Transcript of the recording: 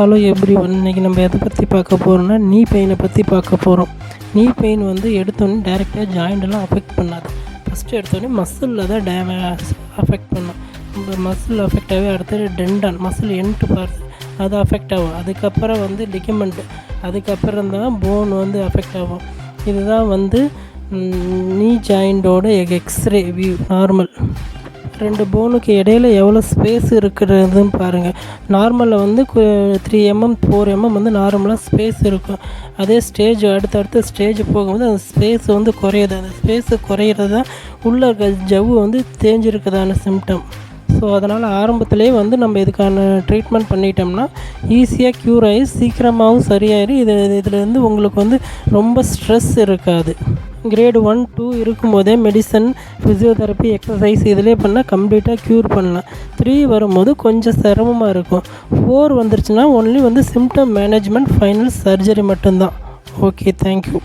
Hello everyone. இன்றைக்கி நம்ம எதை பற்றி பார்க்க போகிறோம்னா நீ பெயினை பற்றி பார்க்க போகிறோம். நீ பெயின் வந்து எடுத்தோன்னே டைரெக்டாக ஜாயிண்டெல்லாம் அஃபெக்ட் பண்ணாது. ஃபஸ்ட்டு எடுத்தோடனே மசிலில் தான் அஃபெக்ட் பண்ணும். நம்ம மசில் அஃபெக்ட் ஆகி அடுத்தது டெண்டான் மசில் எண்ட்டு பார்த்து அது அஃபெக்ட் ஆகும். அதுக்கப்புறம் வந்து லிகமெண்ட், அதுக்கப்புறம் தான் போன் வந்து அஃபெக்ட் ஆகும். இதுதான் வந்து நீ ஜாயிண்டோட எக்ஸ்ரே வியூ. நார்மல் 2 போனுக்கு இடையில் எவ்வளோ ஸ்பேஸ் இருக்கிறதுன்னு பாருங்கள். நார்மலில் வந்து 3 mm 4 mm வந்து நார்மலாக ஸ்பேஸ் இருக்கும். அதே ஸ்டேஜ் அடுத்தடுத்த ஸ்டேஜ் போகும்போது அந்த ஸ்பேஸ் வந்து குறையுது. அந்த ஸ்பேஸு குறையிறது தான் உள்ள இருக்க ஜவ்வு வந்து தேஞ்சிருக்கிறதான சிம்டம். ஸோ அதனால் ஆரம்பத்துலேயே வந்து நம்ம இதுக்கான ட்ரீட்மெண்ட் பண்ணிட்டோம்னா ஈஸியாக க்யூர் ஆகி சீக்கிரமாகவும் சரியாயிடும். இதில் வந்து உங்களுக்கு வந்து ரொம்ப ஸ்ட்ரெஸ் இருக்காது. கிரேடு 1, 2 இருக்கும்போதே மெடிசன், ஃபிசியோதெரப்பி, எக்ஸசைஸ் இதிலே பண்ணால் கம்ப்ளீட்டாக க்யூர் பண்ணலாம். 3 வரும்போது கொஞ்சம் சிரமமாக இருக்கும். 4 வந்துருச்சுன்னா ஒன்லி வந்து சிம்டம் மேனேஜ்மெண்ட், ஃபைனல் சர்ஜரி மட்டும்தான். Okay, thank you.